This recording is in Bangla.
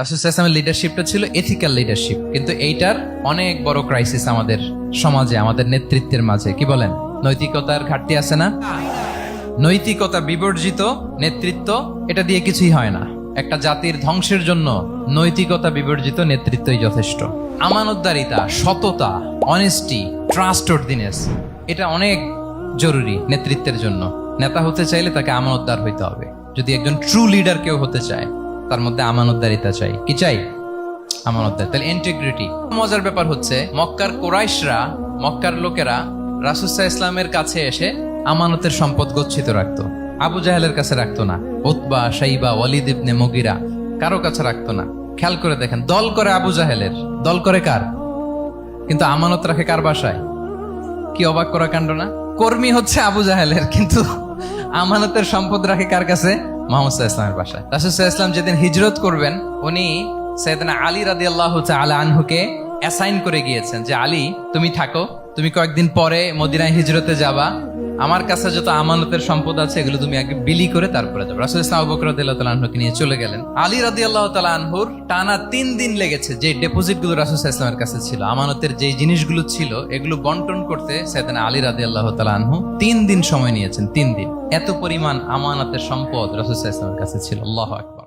রাসূল সাল্লাল্লাহু আলাইহি ওয়াসাল্লামের লিডারশিপটা ছিল এথিক্যাল লিডারশিপ, কিন্তু এইটার অনেক বড় ক্রাইসিস আমাদের সমাজে, আমাদের নেতৃত্বের মাঝে। কি বলেন? নৈতিকতার ঘাটতি আছে না? নৈতিকতা বিবর্জিত নেতৃত্ব, এটা দিয়ে কিছুই হয় না। একটা জাতির ধ্বংসের জন্য নৈতিকতা বিবর্জিত নেতৃত্বই যথেষ্ট। আমানতদারিতা, সততা, অনেস্টি, ট্রাস্টওয়ার্দিনেস, এটা অনেক জরুরি নেতৃত্বের জন্য। নেতা হতে চাইলে তাকে আমানতদার হইতে হবে। যদি একজন ট্রু লিডার কেউ হতে চায়, তার মধ্যে আমানতদারিতা চাই। কি চাই? আমানতদার, তাহলে ইন্টিগ্রিটি। মজার ব্যাপার হচ্ছে, মক্কার কুরাইশরা, মক্কার লোকেরা রাসূল সাল্লাল্লাহু আলাইহি ওয়াসাল্লামের কাছে এসে আমানতের সম্পদ গচ্ছিত রাখতো। আবু জাহেলের কাছে রাখতো না, উতবা, শাইবা, ওয়ালিদ ইবনে মুগিরা, কারো কাছে রাখতো না। খেয়াল করে দেখেন, দল করে আবু জাহেলের, দল করে কার? কিন্তু আমানত রাখে কার বাসায়? কি অবাক করা কাণ্ড না? কর্মী হচ্ছে আবু জাহেলের, কিন্তু আমানতের সম্পদ রাখে কার কাছে? মুহাম্মদ সাল্লাল্লাহু আলাইহি ওয়াসাল্লামের বাসায়। রাসূল সাল্লাল্লাহু আলাইহি ওয়াসাল্লাম যেদিন হিজরত করবেন, উনি সাইয়েদনা আলী রাদিয়াল্লাহু তাআলা আনহুকে অ্যাসাইন করে গিয়েছেন যে, আলী তুমি থাকো, তুমি কয়েকদিন পরে মদিনায় হিজরতে যাবা, আমার কাছে যত আমানতের সম্পদ আছে এগুলো তুমি আগে বিলি করে তারপরে যাবে। রাসূল সাল্লাল্লাহু আবু বকর রাদিয়াল্লাহু তাআলা আনহুকে নিয়ে চলে গেলেন। আলী রাদিয়াল্লাহু তাআলা আনহুর টানা 3 দিন লেগেছে যে ডেপোজিটগুলো রাসূল সাল্লাল্লাহু আলাইহি ওয়াসাল্লামের কাছে ছিল, আমানতের যে জিনিসগুলো ছিল, এগুলো বন্টন করতে সাইয়েদনা আলী রাদিয়াল্লাহু তাআলা আনহু 3 দিন সময় নিয়েছেন। 3 দিন। এত পরিমাণ আমানতের সম্পদ রাসূল সাল্লাল্লাহু আলাইহি ওয়াসাল্লামের কাছে ছিল। আল্লাহু আকবার।